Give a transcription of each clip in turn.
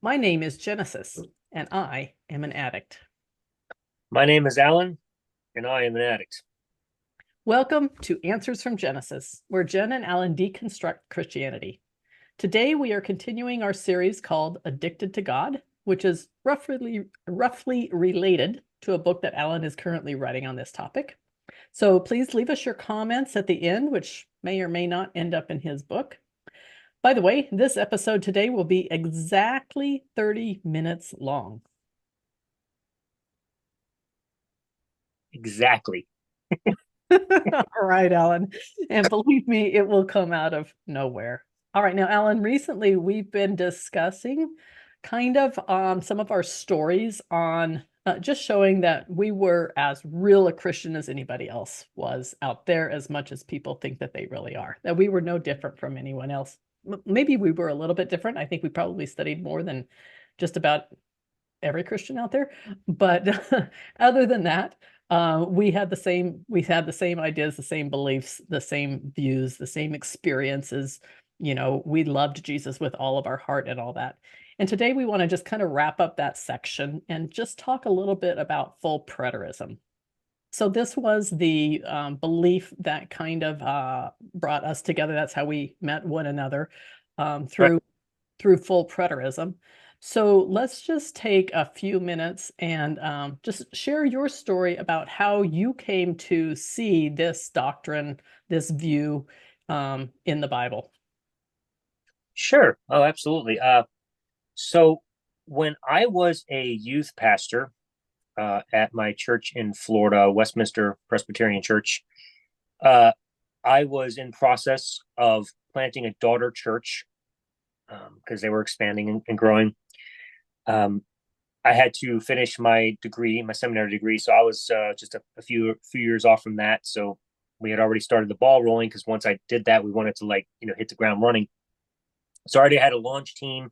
My name is Genesis, and I am an addict. My name is Alan, and I am an addict. Welcome to Answers from Genesis, where Jen and Alan deconstruct Christianity. Today, we are continuing our series called Addicted to God, which is roughly related to a book that Alan is currently writing on this topic. So please leave us your comments at the end, which may or may not end up in his book. By the way, this episode today will be exactly 30 minutes long. Exactly. All right, Alan. And believe me, it will come out of nowhere. All right, now, Alan, recently we've been discussing kind of some of our stories on just showing that we were as real a Christian as anybody else was out there, as much as people think that they really are, that we were no different from anyone else. Maybe we were a little bit different. I think we probably studied more than just about every Christian out there. But other than that, we had the same ideas, the same beliefs, the same views, the same experiences. We loved Jesus with all of our heart and all that. And today we want to just kind of wrap up that section and just talk a little bit about full preterism. So this was the belief that kind of brought us together. That's how we met one another um, Right. through through full preterism. So let's just take a few minutes and just share your story about how you came to see this doctrine, this view in the Bible. Sure. Oh, absolutely. So when I was a youth pastor at my church in Florida, Westminster Presbyterian Church, uh, I was in process of planting a daughter church because they were expanding and growing. Um, I had to finish my degree, my seminary degree, so I was just a few years off from that. So we had already started the ball rolling because once I did that, we wanted to hit the ground running. So I already had a launch team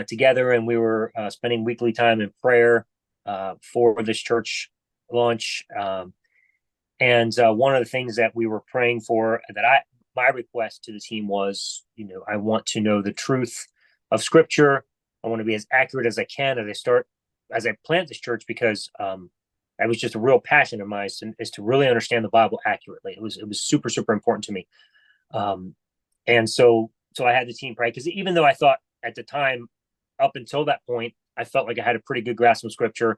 together, and we were spending weekly time in prayer for this church launch. And one of the things that we were praying for, my request to the team was, I want to know the truth of Scripture. I want to be as accurate as I can as I plant this church, because that was just a real passion of mine, is to really understand the Bible accurately. It was super super important to me. Um, and so I had the team pray, because even though I thought at the time, up until that point, I felt like I had a pretty good grasp of Scripture,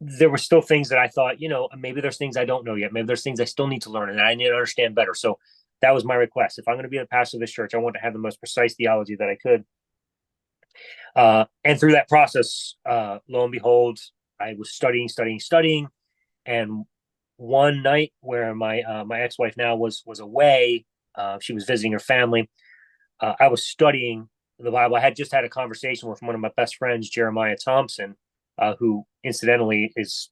there were still things that I thought, maybe there's things I don't know yet. Maybe there's things I still need to learn and I need to understand better. So that was my request. If I'm going to be the pastor of this church, I want to have the most precise theology that I could. And through that process, lo and behold, I was studying. And one night where my ex-wife now was away, she was visiting her family. I was studying the Bible. I had just had a conversation with one of my best friends, Jeremiah Thompson, who incidentally is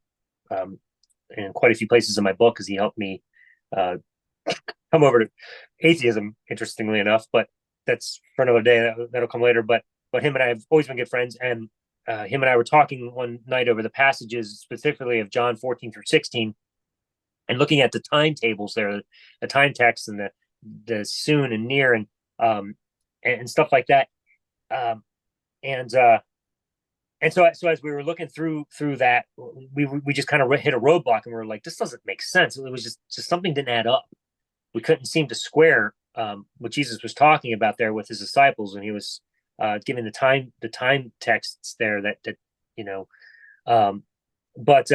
in quite a few places in my book, because he helped me uh, come over to atheism, interestingly enough. But that's for another day. That'll come later. But him and I have always been good friends, and him and I were talking one night over the passages, specifically of John 14 through 16, and looking at the timetables there, the time text, and the soon and near, and stuff like that. Um, and so as we were looking through that, we just kind of hit a roadblock, and we were like, this doesn't make sense. It was just something didn't add up. We couldn't seem to square what Jesus was talking about there with his disciples, and he was giving the time texts there that you know. Um, but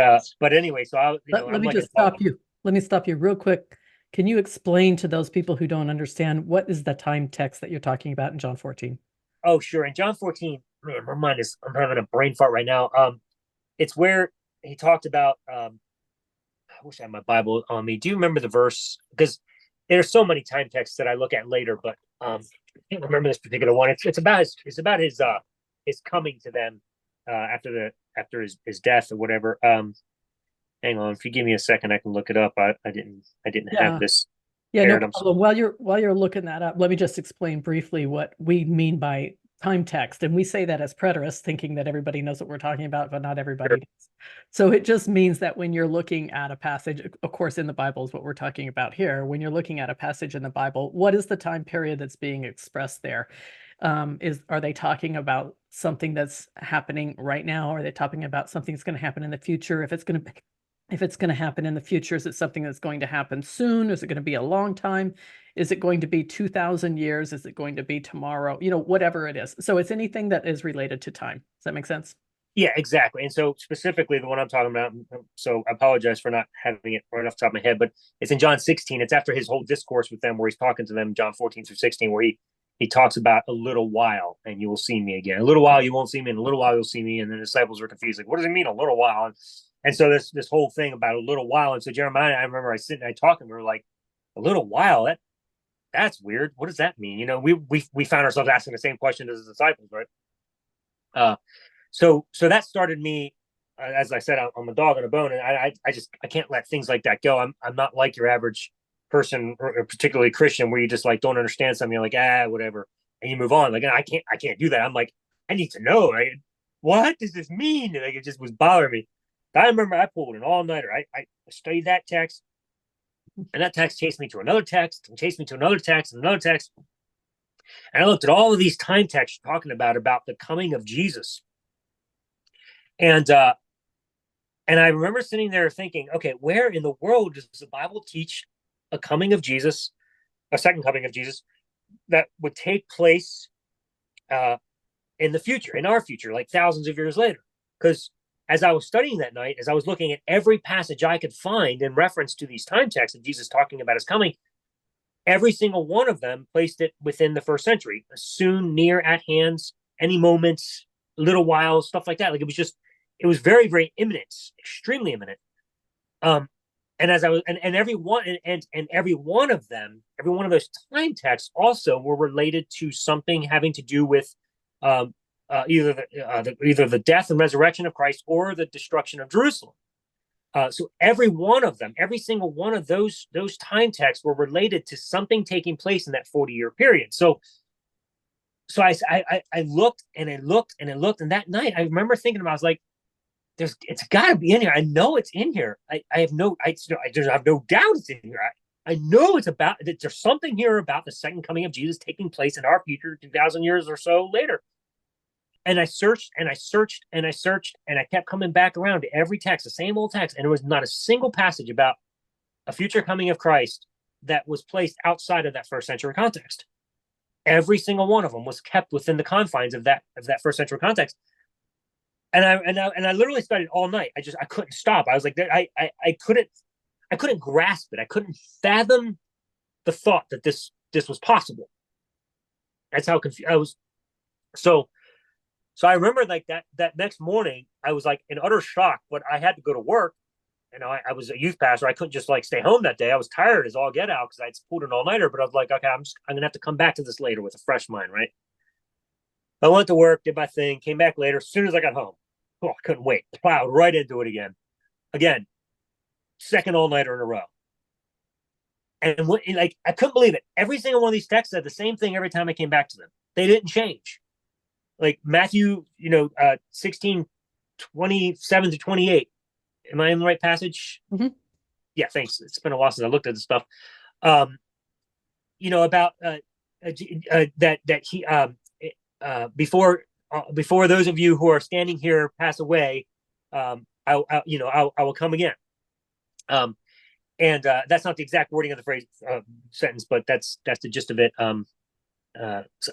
anyway, so Let I'm me like a just stop you. Let me stop you real quick. Can you explain to those people who don't understand what is the time text that you're talking about in John 14? oh sure. In John 14, man, my mind is I'm having a brain fart right now. It's where he talked about. I wish I had my Bible on me. Do you remember the verse? Because there's so many time texts that I look at later, but I can't remember this particular one. It's about his coming to them after his death or whatever. Hang on, if you give me a second, I can look it up. I didn't have Yeah. this Yeah, no prepared. problem. While you're looking that up, let me just explain briefly what we mean by time text. And we say that as preterists, thinking that everybody knows what we're talking about, but not everybody Sure. does. So it just means that when you're looking at a passage, of course, in the Bible is what we're talking about here. When you're looking at a passage in the Bible, what is the time period that's being expressed there? Are they talking about something that's happening right now? Are they talking about something that's going to happen in the future? If it's going to happen in the future, is it something that's going to happen soon? Is it going to be a long time? Is it going to be 2,000 years? Is it going to be tomorrow? Whatever it is. So it's anything that is related to time. Does that make sense? Yeah, exactly. And so specifically the one I'm talking about, so I apologize for not having it right off the top of my head, but it's in John 16. It's after his whole discourse with them where he's talking to them, John 14 through 16, where he talks about a little while and you will see me again. A little while you won't see me, and a little while you'll see me. And the disciples were confused, like, what does it mean, a little while? And so this whole thing about a little while. And so Jeremiah, I remember I sitting, I talking, we were like, a little while, that's weird. What does that mean? We found ourselves asking the same question as the disciples, right? Uh, so that started me, as I said, I'm a dog on a bone, and I can't let things like that go. I'm not like your average person, or particularly Christian, where you just like don't understand something, you're like, whatever, and you move on. Like, I can't do that. I'm like, I need to know, like, what does this mean? Like, it just was bothering me. I remember I pulled an all nighter. I studied that text, and that text chased me to another text, and chased me to another text, and another text. And I looked at all of these time texts talking about the coming of Jesus. And and I remember sitting there thinking, okay, where in the world does the Bible teach a coming of Jesus, a second coming of Jesus, that would take place uh, in the future, in our future, like thousands of years later? Because as I was studying that night, as I was looking at every passage I could find in reference to these time texts of Jesus talking about his coming, every single one of them placed it within the first century, soon, near, at hands, any moments, little while, stuff like that. Like, it was very, very imminent, extremely imminent. Um, and as I was, and every one, and every one of them, every one of those time texts also were related to something having to do with either the death and resurrection of Christ or the destruction of Jerusalem. So every one of them, every single one of those time texts were related to something taking place in that 40-year period. So I looked and I looked and I looked, and that night I remember thinking about, I was like, it's got to be in here. I know it's in here. I have no doubt it's in here. I know it's about that. There's something here about the second coming of Jesus taking place in our future, 2,000 years or so later. And I searched and I searched and I searched, and I kept coming back around to every text, the same old text, and there was not a single passage about a future coming of Christ that was placed outside of that first century context. Every single one of them was kept within the confines of that first century context. And I literally studied all night. I couldn't stop. I was like, I couldn't grasp it. I couldn't fathom the thought that this was possible. That's how confused I was. So I remember, like, that next morning, I was like in utter shock, but I had to go to work. I was a youth pastor. I couldn't just like stay home that day. I was tired as all get out because I'd pulled an all nighter. But I was like, okay, I'm gonna have to come back to this later with a fresh mind, right? I went to work, did my thing, came back later. As soon as I got home, I couldn't wait. Plowed right into it again. Again, second all nighter in a row. And like, I couldn't believe it. Every single one of these texts said the same thing every time I came back to them. They didn't change. Like Matthew, 16, 27 to 28. Am I in the right passage? Mm-hmm. Yeah, thanks. It's been a while since I looked at this stuff. About that he before those of you who are standing here pass away, I will come again. And that's not the exact wording of the phrase sentence, but that's the gist of it.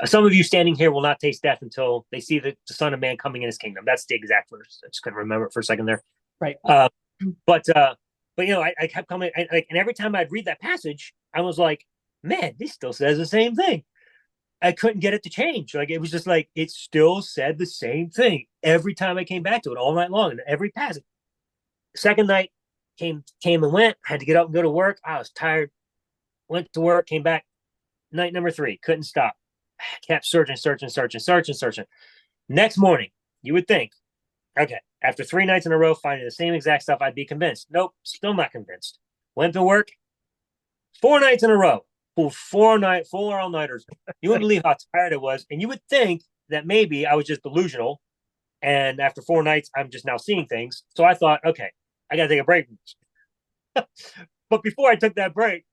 Some of you standing here will not taste death until they see the Son of Man coming in his kingdom. That's the exact verse. I just couldn't remember it for a second there. Right. But I kept coming, and every time I'd read that passage, I was like, man, this still says the same thing. I couldn't get it to change. Like, it was just like, it still said the same thing every time I came back to it, all night long, and every passage. Second night came and went. I had to get up and go to work. I was tired. Went to work, came back. Night number 3, couldn't stop. Kept searching. Next morning, you would think, okay, after 3 nights in a row finding the same exact stuff, I'd be convinced. Nope, still not convinced. Went to work 4 nights in a row. Pulled 4 all-nighters. You wouldn't believe how tired I was. And you would think that maybe I was just delusional, and after 4 nights, I'm just now seeing things. So I thought, okay, I got to take a break. But before I took that break,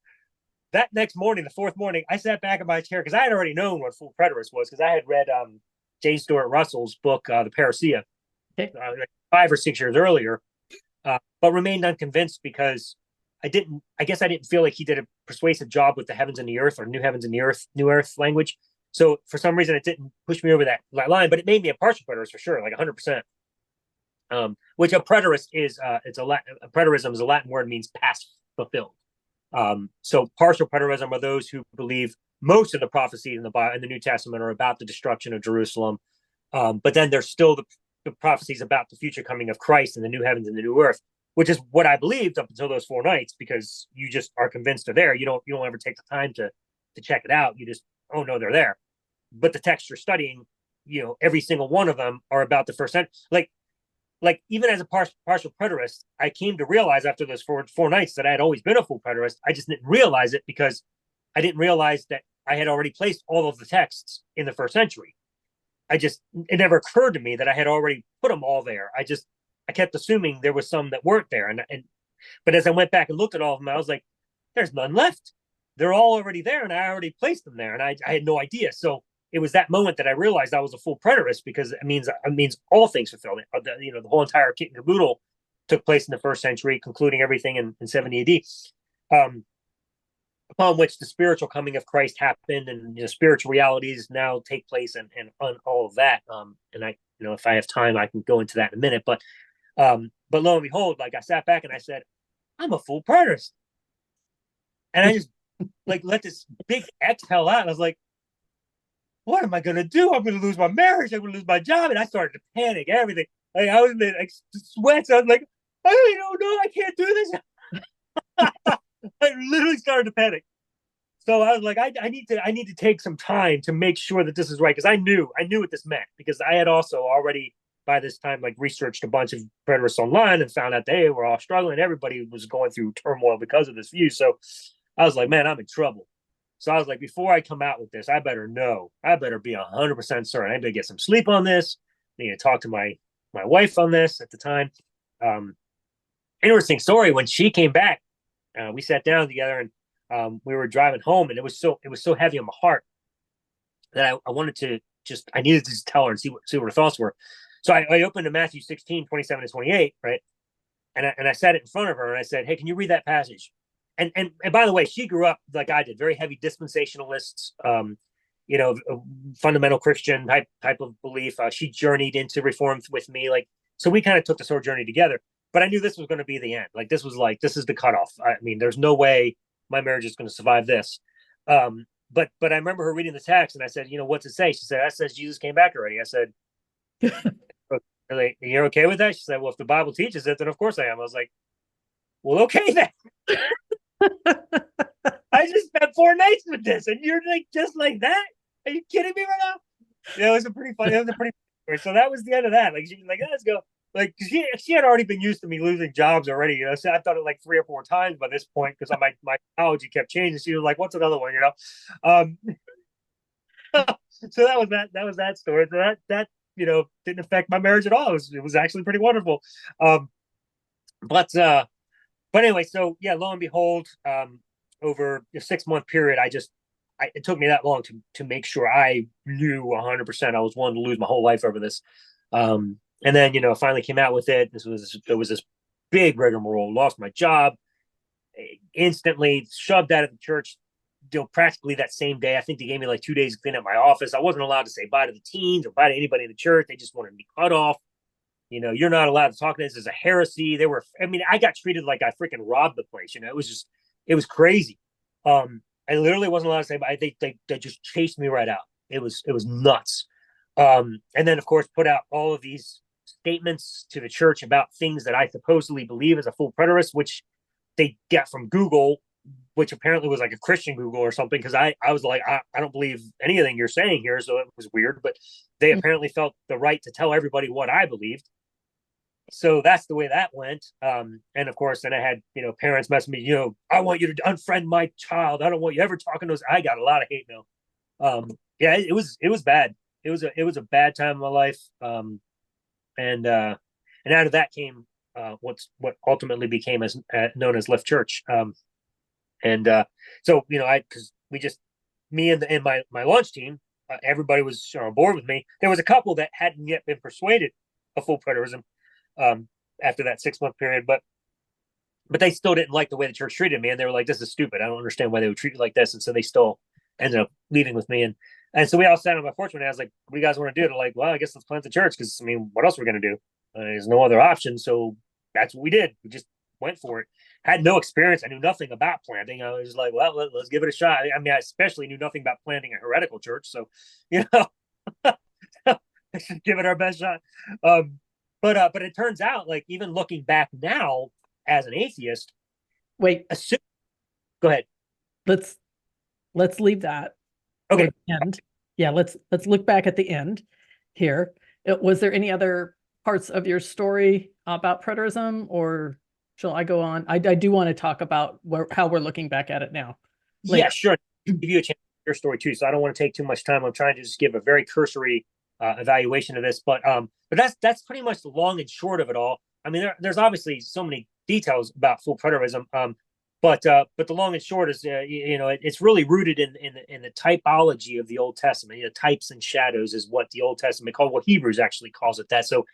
that next morning, the fourth morning, I sat back in my chair because I had already known what full preterist was because I had read J. Stuart Russell's book, The Parousia, Okay. 5 or 6 years earlier, but remained unconvinced because I guess I didn't feel like he did a persuasive job with the heavens and the earth or new heavens and the earth, new earth language. So for some reason, it didn't push me over that line, but it made me a partial preterist for sure, like 100%. Which a preterist is, a preterism is a Latin word, means past fulfilled. So partial preterism are those who believe most of the prophecies in the New Testament are about the destruction of Jerusalem, but then there's still the prophecies about the future coming of Christ and the new heavens and the new earth, which is what I believed up until those 4 nights, because you just are convinced they're there. You don't ever take the time to check it out. You just, oh no, they're there. But the text you're studying, every single one of them are about the first century. Like even as a partial preterist, I came to realize after those four nights that I had always been a full preterist. I just didn't realize it because I didn't realize that I had already placed all of the texts in the first century. It never occurred to me that I had already put them all there. I kept assuming there was some that weren't there. But as I went back and looked at all of them, I was like, there's none left. They're all already there. And I already placed them there. And I had no idea. So it was that moment that I realized I was a full preterist, because it means all things fulfilled. The whole entire kit and caboodle took place in the first century, concluding everything in 70 AD. Upon which the spiritual coming of Christ happened, and spiritual realities now take place, and all of that. And I, if I have time, I can go into that in a minute. But lo and behold, like I sat back and I said, I'm a full preterist, and I just like let this big exhale out. And I was like, what am I going to do? I'm going to lose my marriage. I'm going to lose my job. And I started to panic, everything. Like I was in like sweats. I was like, I really don't know. I can't do this. I literally started to panic. So I was like, I need to take some time to make sure that this is right. Because I knew what this meant, because I had also already by this time like researched a bunch of preterists online and found out they were all struggling. Everybody was going through turmoil because of this view. So I was like, man, I'm in trouble. So I was like, before I come out with this, I better be 100% certain. I better get some sleep on this. I need to talk to my wife on this at the time. Interesting story. When she came back, we sat down together, and we were driving home, and it was so heavy on my heart that I wanted to I needed to just tell her and see what her thoughts were. So I opened to Matthew 16, 27 to 28, right? And I sat it in front of her, and I said, hey, can you read that passage? And by the way, she grew up like I did, very heavy dispensationalists, fundamental Christian type of belief. She journeyed into Reform with me, so we kind of took this whole journey together. But I knew this was going to be the end. This is the cutoff. I mean, there's no way my marriage is going to survive this. But I remember her reading the text, and I said, what's it say? She said, that says Jesus came back already. I said, you're okay with that? She said, well, if the Bible teaches it, then of course I am. I was like, well, okay then. I just spent 4 nights with this, and you're like, just like that? Are you kidding me right now? Yeah, it was a pretty funny. So that was the end of that. Like, she was like, let's go. Like, she had already been used to me losing jobs already. So I've done it like 3 or 4 times by this point, because my theology kept changing. She was like, what's another one? So that was that. That was that story. So that didn't affect my marriage at all. It was actually pretty wonderful. But anyway, so yeah, lo and behold, over a 6-month period, it took me that long to make sure I knew 100%. I was willing to lose my whole life over this. And then, finally came out with it. There was this big rigmarole, lost my job, instantly shoved out of the church, practically that same day. I think they gave me like 2 days to clean up my office. I wasn't allowed to say bye to the teens or bye to anybody in the church. They just wanted me cut off. You're not allowed to talk to this as a heresy. I got treated like I freaking robbed the place. It was crazy. I literally wasn't allowed to say bye. They just chased me right out. It was nuts. And then of course put out all of these statements to the church about things that I supposedly believe as a full preterist, which they got from Google, which apparently was like a Christian Google or something. Cause I was like, I don't believe anything you're saying here. So it was weird, but they apparently felt the right to tell everybody what I believed. So that's the way that went. And of course, then I had, parents messing me, I want you to unfriend my child. I don't want you ever talking to us. I got a lot of hate mail. Yeah, it was bad. It was a bad time in my life. And out of that came what ultimately became known as Lift Church. And so, because we just, me and my launch team, everybody was on board with me. There was a couple that hadn't yet been persuaded of full preterism after that 6 month period, but they still didn't like the way the church treated me, and they were like, "This is stupid. I don't understand why they would treat you like this." And so they still ended up leaving with me, and so we all sat on my porch one day. I was like, "What do you guys want to do?" They're like, "Well, I guess let's plant the church because I mean, what else are we going to do? There's no other option." So that's what we did. We just went for it. Had no experience. I knew nothing about planting. I was like, "Well, let's give it a shot." I mean, I especially knew nothing about planting a heretical church, so you know, I should give it our best shot. Um, but it turns out, like even looking back now as an atheist, Wait, assume. Go ahead. let's let's leave that for Okay. the end. Yeah, let's look back at the end here. Was there any other parts of your story about preterism, or shall I go on? I do want to talk about how we're looking back at it now Yeah, later. sure. Give you a chance to your story too, so I don't want to take too much time. I'm trying to just give a very cursory evaluation of this, but that's pretty much the long and short of it all. I mean, there's obviously so many details about full preterism, but the long and short is, it's really rooted in the typology of the Old Testament. Types and shadows is what the Old Testament called. What Hebrews actually calls it that. So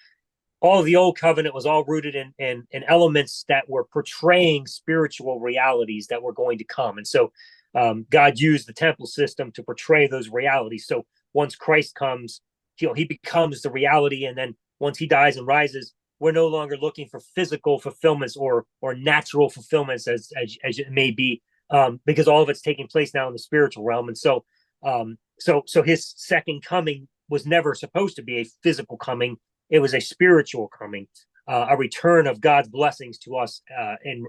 all of the old covenant was all rooted in elements that were portraying spiritual realities that were going to come. And so God used the temple system to portray those realities. So once Christ comes, he becomes the reality. And then once he dies and rises, we're no longer looking for physical fulfillments or natural fulfillments as it may be, because all of it's taking place now in the spiritual realm. And so his second coming was never supposed to be a physical coming. It was a spiritual coming, a return of God's blessings to us, in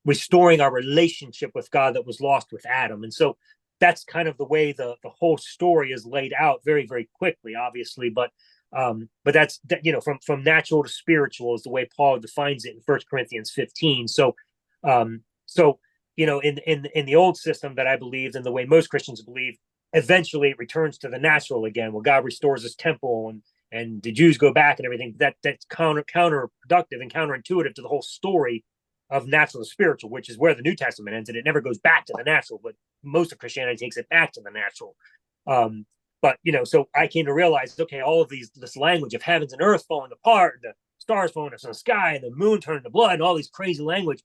restoring our relationship with God that was lost with Adam. And so that's kind of the way the whole story is laid out, very very quickly, obviously, but that's from natural to spiritual is the way Paul defines it in 1 Corinthians 15. So in the old system that I believed, and the way most Christians believe, eventually it returns to the natural again. Well, God restores his temple, and the Jews go back and everything. That's counterproductive and counterintuitive to the whole story of natural to spiritual, which is where the New Testament ends. And it never goes back to the natural, but most of Christianity takes it back to the natural. But so I came to realize, okay, all of this language of heavens and earth falling apart, the stars falling from the sky, and the moon turning to blood, and all these crazy language.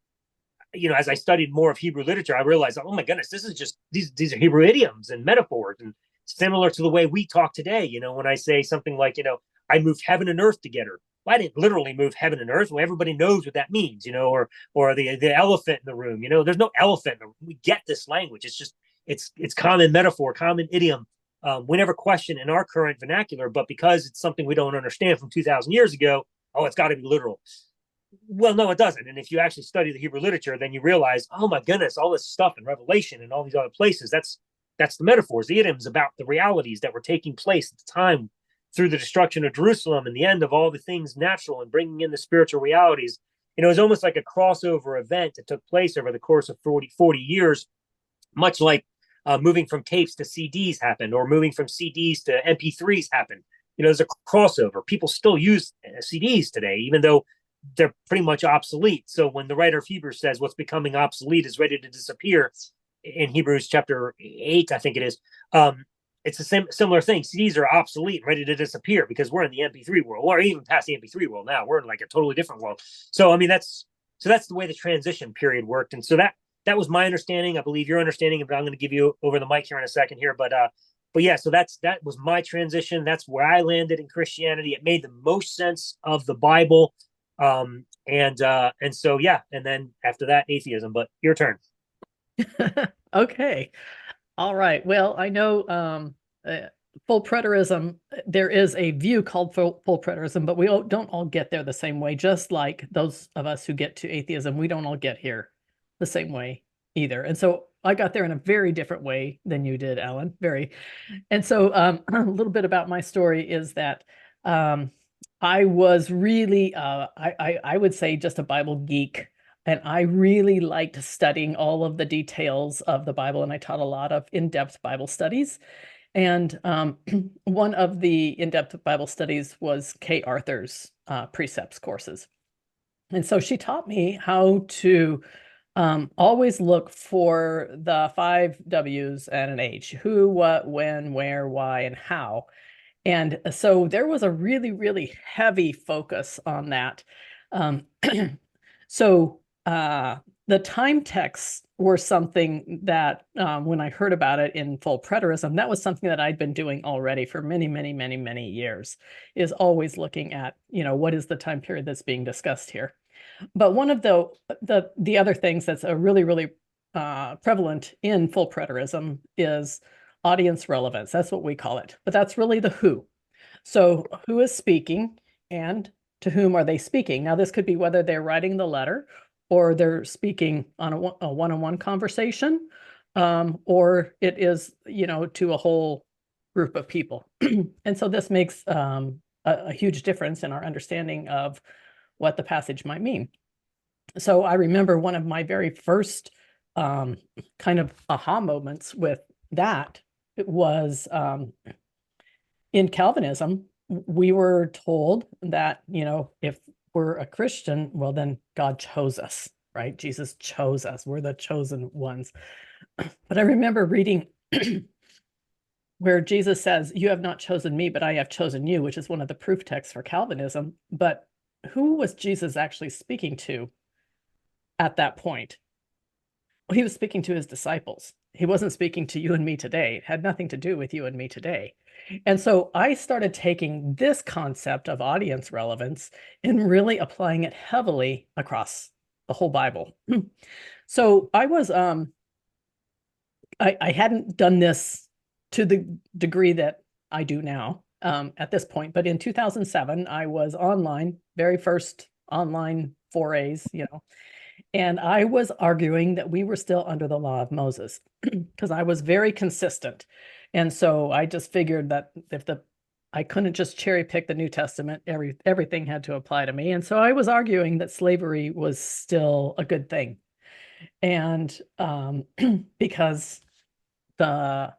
As I studied more of Hebrew literature, I realized, oh my goodness, this is just these are Hebrew idioms and metaphors, and similar to the way we talk today. When I say something like, I moved heaven and earth together. Well, I didn't literally move heaven and earth. Well, everybody knows what that means, or the elephant in the room. There's no elephant. We get this language. It's just it's common metaphor, common idiom. We never question in our current vernacular, but because it's something we don't understand from 2,000 years ago, oh, it's got to be literal. Well, no, it doesn't. And if you actually study the Hebrew literature, then you realize, oh my goodness, all this stuff in Revelation and all these other places, that's the metaphors, the idioms about the realities that were taking place at the time through the destruction of Jerusalem and the end of all the things natural and bringing in the spiritual realities. It was almost like a crossover event that took place over the course of 40 years, much like moving from tapes to CDs happened, or moving from CDs to MP3s happened. There's a crossover. People still use CDs today, even though they're pretty much obsolete. So when the writer of Hebrews says what's becoming obsolete is ready to disappear in Hebrews chapter 8, I think it is, it's the similar thing. CDs are obsolete, ready to disappear, because we're in the MP3 world, or even past the MP3 world now. We're in like a totally different world. So I mean, that's the way the transition period worked. And so that was my understanding. I believe your understanding, but I'm going to give you over the mic here in a second here. But yeah, so that was my transition. That's where I landed in Christianity. It made the most sense of the Bible. And so yeah, and then after that, atheism. But your turn. Okay. All right. Well, I know full preterism, there is a view called full preterism, but we don't all get there the same way. Just like those of us who get to atheism, we don't all get here the same way either. And so I got there in a very different way than you did, Alan. Very. And so a little bit about my story is that I was really, I would say, just a Bible geek. And I really liked studying all of the details of the Bible. And I taught a lot of in-depth Bible studies. And one of the in-depth Bible studies was Kay Arthur's precepts courses. And so she taught me how to Always look for the five W's and an H: who, what, when, where, why, and how. And so there was a really, really heavy focus on that. Um, so the time texts were something that when I heard about it in full preterism, that was something that I'd been doing already for many, many, many, many years, is always looking at, what is the time period that's being discussed here. But one of the other things that's a really, really prevalent in full preterism is audience relevance. That's what we call it. But that's really the who. So who is speaking and to whom are they speaking? Now, this could be whether they're writing the letter or they're speaking on a one-on-one conversation, or it is, to a whole group of people. And so this makes a huge difference in our understanding of what the passage might mean. So I remember one of my very first kind of aha moments with that. It was in Calvinism. We were told that, if we're a Christian, well, then God chose us, right? Jesus chose us. We're the chosen ones. But I remember reading where Jesus says, "You have not chosen me, but I have chosen you," which is one of the proof texts for Calvinism. But who was Jesus actually speaking to at that point? Well, he was speaking to his disciples. He wasn't speaking to you and me today. It had nothing to do with you and me today. And so I started taking this concept of audience relevance and really applying it heavily across the whole Bible. So I hadn't done this to the degree that I do now at this point, but in 2007, I was online, very first online forays, and I was arguing that we were still under the law of Moses because I was very consistent. And so I just figured that I couldn't just cherry pick the New Testament, everything had to apply to me. And so I was arguing that slavery was still a good thing. And because the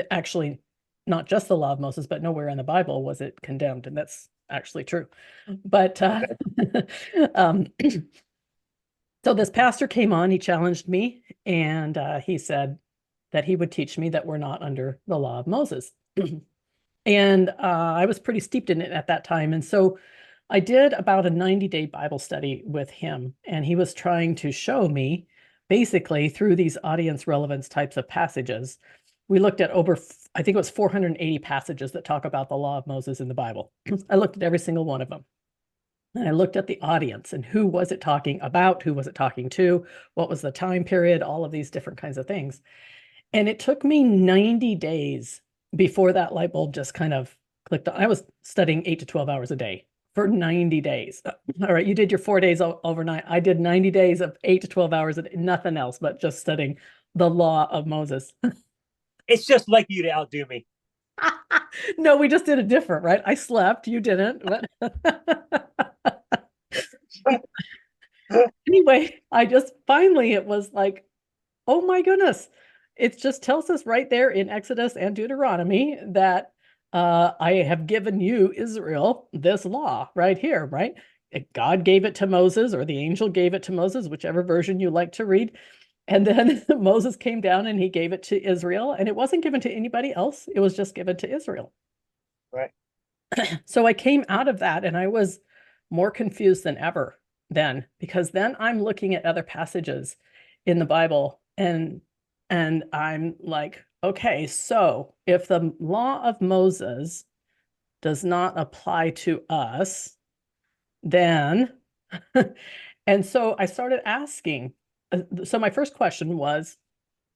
actually not just the law of Moses, but nowhere in the Bible was it condemned, and that's actually true. But um, so this pastor came on, he challenged me, and he said that he would teach me that we're not under the law of Moses. And I was pretty steeped in it at that time. And so I did about a 90-day Bible study with him, and he was trying to show me basically through these audience relevance types of passages. We looked at over, I think it was 480 passages that talk about the law of Moses in the Bible. I looked at every single one of them. And I looked at the audience and who was it talking about? Who was it talking to? What was the time period? All of these different kinds of things. And it took me 90 days before that light bulb just kind of clicked on. I was studying 8 to 12 hours a day for 90 days. All right, you did your 4 days overnight. I did 90 days of 8 to 12 hours a day, nothing else but just studying the law of Moses. It's just like you to outdo me. No, we just did it different, right? I slept, you didn't. But anyway, I just finally, it was like, oh my goodness. It just tells us right there in Exodus and Deuteronomy that I have given you, Israel, this law right here, right? God gave it to Moses, or the angel gave it to Moses, whichever version you like to read. And then Moses came down and he gave it to Israel, and it wasn't given to anybody else. It was just given to Israel. Right. So I came out of that and I was more confused than ever then, because then I'm looking at other passages in the Bible and I'm like, okay, so if the law of Moses does not apply to us, then and so I started asking. So my first question was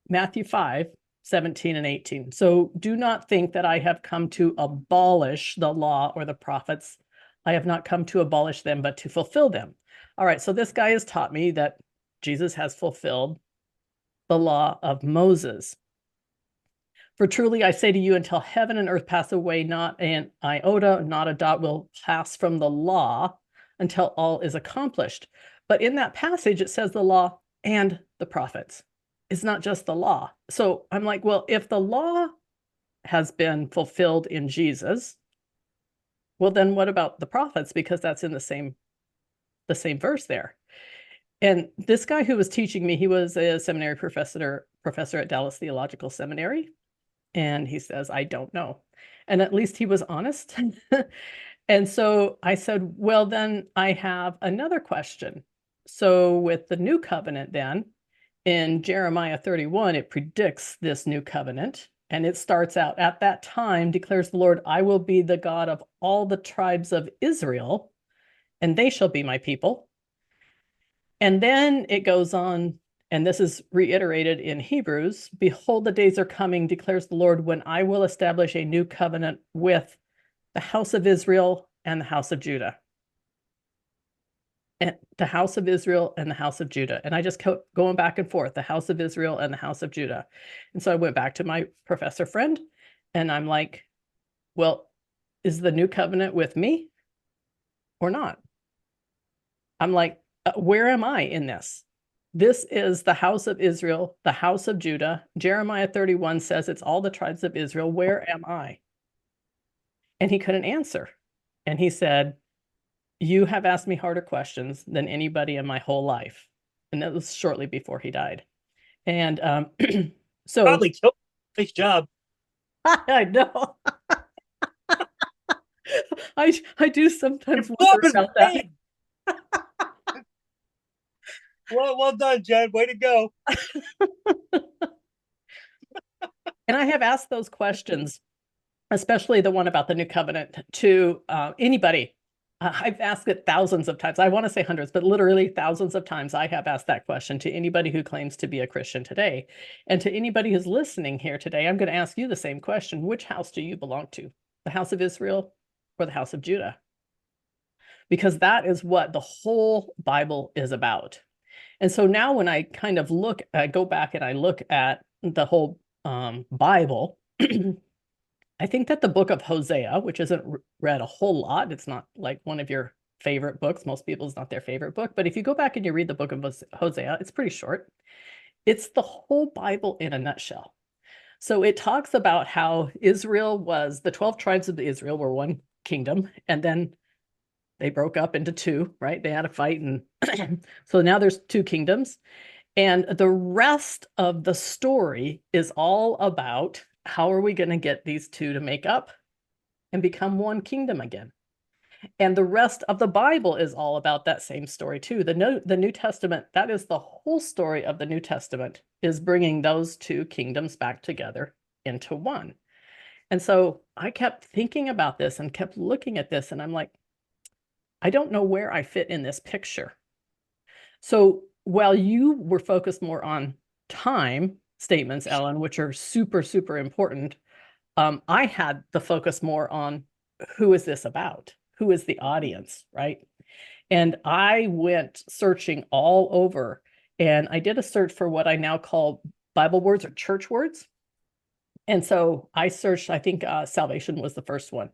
Matthew 5, 17 and 18. So do not think that I have come to abolish the law or the prophets. I have not come to abolish them, but to fulfill them. All right, so this guy has taught me that Jesus has fulfilled the law of Moses. For truly I say to you, until heaven and earth pass away, not an iota, not a dot will pass from the law until all is accomplished. But in that passage, it says the law and the prophets. It's not just the law. So I'm like, well, if the law has been fulfilled in Jesus, well, then what about the prophets? Because that's in the same verse there. And this guy who was teaching me, he was a seminary professor at Dallas Theological Seminary. And he says, I don't know. And at least he was honest. And so I said, well, then I have another question. So with the new covenant, then in Jeremiah 31, it predicts this new covenant. And it starts out, at that time, declares the Lord, I will be the God of all the tribes of Israel, and they shall be my people. And then it goes on, and this is reiterated in Hebrews, behold, the days are coming, declares the Lord, when I will establish a new covenant with the house of Israel and the house of Judah. And the house of Israel and the house of Judah. And I just kept going back and forth, the house of Israel and the house of Judah. And so I went back to my professor friend and I'm like, well, is the new covenant with me or not? I'm like, where am I in this? This is the house of Israel, the house of Judah. Jeremiah 31 says it's all the tribes of Israel. Where am I? And he couldn't answer. And he said, you have asked me harder questions than anybody in my whole life. And that was shortly before he died. And so Probably killed. Nice job. I know. I do sometimes You blew up wonder his about that. brain. Well done, Jen. Way to go. And I have asked those questions, especially the one about the new covenant, to anybody. I've asked it thousands of times. I want to say hundreds, but literally thousands of times I have asked that question to anybody who claims to be a Christian today. And to anybody who's listening here today, I'm going to ask you the same question. Which house do you belong to? The house of Israel or the house of Judah? Because that is what the whole Bible is about. And so now when I kind of I go back and I look at the whole Bible, I think that the book of Hosea, which isn't read a whole lot, it's not like one of your favorite books. Most people's not their favorite book. But if you go back and you read the book of Hosea, it's pretty short. It's the whole Bible in a nutshell. So it talks about how Israel was, the 12 tribes of Israel were one kingdom, and then they broke up into two, right? They had a fight. And so now there's two kingdoms. And the rest of the story is all about how are we going to get these two to make up and become one kingdom again. And the rest of the Bible is all about that same story too. The New Testament, that is the whole story of the New Testament, is bringing those two kingdoms back together into one. And so I kept thinking about this and kept looking at this, and I'm like, I don't know where I fit in this picture. So while you were focused more on time statements, Ellen, which are super, super important, I had the focus more on who is this about? Who is the audience, right? And I went searching all over, and I did a search for what I now call Bible words or church words. And so I searched, I think salvation was the first one.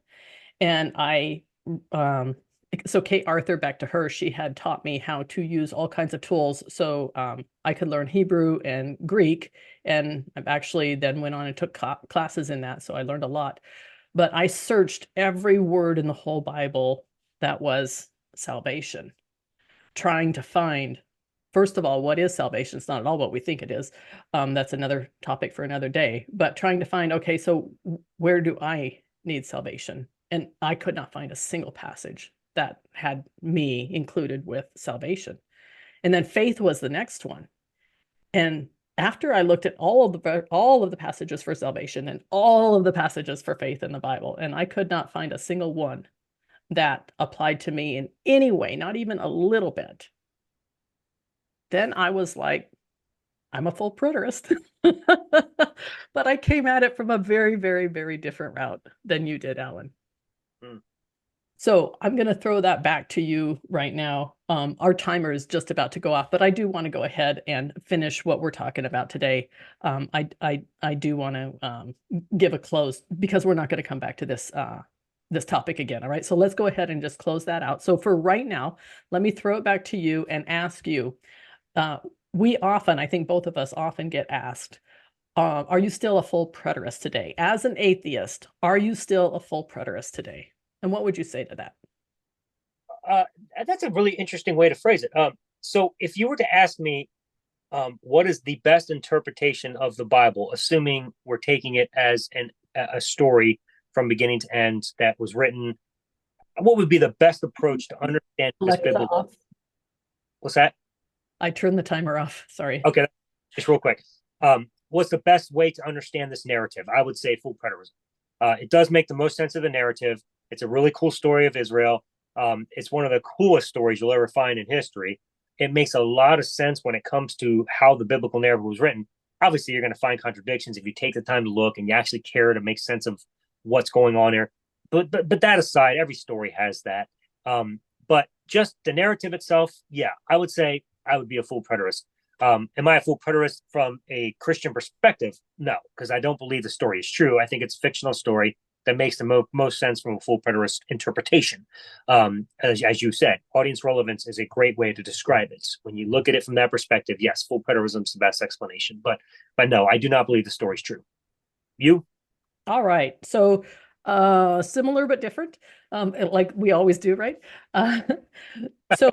And so Kate Arthur, back to her, she had taught me how to use all kinds of tools so I could learn Hebrew and Greek. And I've actually then went on and took classes in that. So I learned a lot. But I searched every word in the whole Bible that was salvation, trying to find, first of all, what is salvation? It's not at all what we think it is. That's another topic for another day. But trying to find, okay, so where do I need salvation? And I could not find a single passage that had me included with salvation. And then faith was the next one. And after I looked at all of the passages for salvation and all of the passages for faith in the Bible, and I could not find a single one that applied to me in any way, not even a little bit, then I was like, I'm a full preterist. But I came at it from a very, very, very different route than you did, Alan. Hmm. So I'm going to throw that back to you right now. Our timer is just about to go off, but I do want to go ahead and finish what we're talking about today. I do want to give a close because we're not going to come back to this topic again. All right, so let's go ahead and just close that out. So for right now, let me throw it back to you and ask you. We often, I think both of us often get asked, are you still a full preterist today? As an atheist, are you still a full preterist today? And what would you say to that? That's a really interesting way to phrase it. So if you were to ask me, what is the best interpretation of the Bible, assuming we're taking it as a story from beginning to end that was written, what would be the best approach to understand this Alexa biblical? off. What's that? I turned the timer off. Sorry. Okay, just real quick. What's the best way to understand this narrative? I would say full preterism. It does make the most sense of the narrative. It's a really cool story of Israel. It's one of the coolest stories you'll ever find in history. It makes a lot of sense when it comes to how the biblical narrative was written. Obviously, you're going to find contradictions if you take the time to look and you actually care to make sense of what's going on here. But that aside, every story has that. But just the narrative itself, yeah, I would say I would be a full preterist. Am I a full preterist from a Christian perspective? No, because I don't believe the story is true. I think it's a fictional story that makes the most sense from a full preterist interpretation. As you said, audience relevance is a great way to describe it. When you look at it from that perspective, yes, full preterism is the best explanation. But no, I do not believe the story is true. You? All right. So similar but different, like we always do, right? Uh, so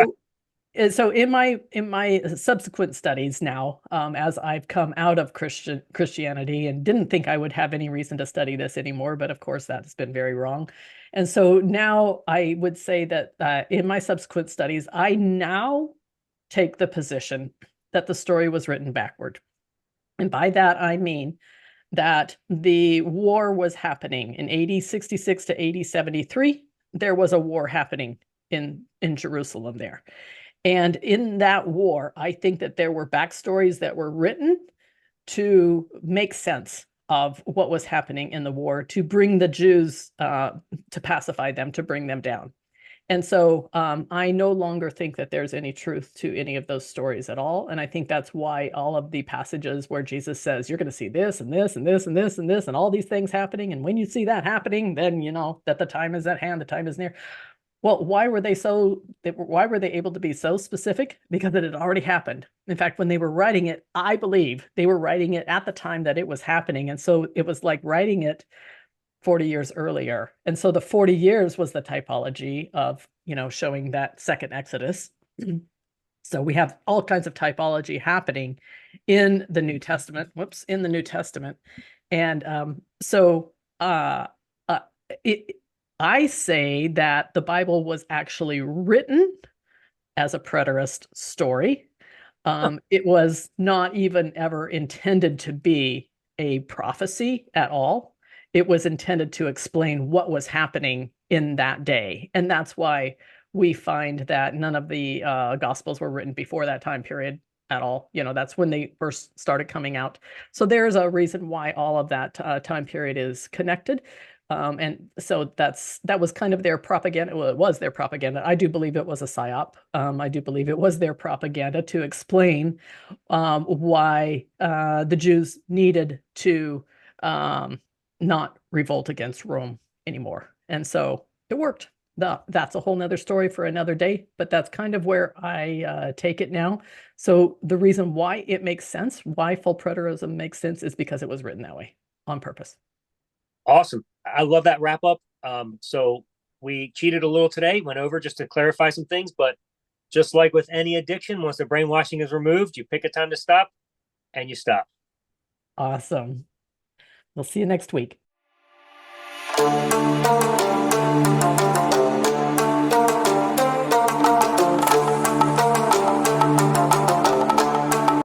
so in my subsequent studies now, as I've come out of Christianity and didn't think I would have any reason to study this anymore, but of course that's been very wrong. And so now I would say that in my subsequent studies, I now take the position that the story was written backward. And by that I mean that the war was happening in AD 66 to AD 73. There was a war happening in Jerusalem there. And in that war, I think that there were backstories that were written to make sense of what was happening in the war, to bring the Jews, to pacify them, to bring them down. And so I no longer think that there's any truth to any of those stories at all. And I think that's why all of the passages where Jesus says, you're going to see this and this and this and this and this and all these things happening. And when you see that happening, then you know that the time is at hand, the time is near. Well, why were they able to be so specific? Because it had already happened. In fact, when they were writing it, I believe they were writing it at the time that it was happening. And so it was like writing it 40 years earlier. And so the 40 years was the typology of, showing that second Exodus. So we have all kinds of typology happening in the New Testament. In the New Testament. And so I say that the Bible was actually written as a preterist story. It was not even ever intended to be a prophecy at all. It was intended to explain what was happening in that day. And that's why we find that none of the Gospels were written before that time period at all. That's when they first started coming out. So there's a reason why all of that time period is connected. And so that was kind of their propaganda. Well, it was their propaganda. I do believe it was a psyop. I do believe it was their propaganda to explain why the Jews needed to not revolt against Rome anymore. And so it worked. That's a whole nother story for another day, but that's kind of where I take it now. So the reason why it makes sense, why full preterism makes sense, is because it was written that way on purpose. Awesome. I love that wrap up. So we cheated a little today, went over just to clarify some things, but just like with any addiction, once the brainwashing is removed, you pick a time to stop and you stop. Awesome. We'll see you next week.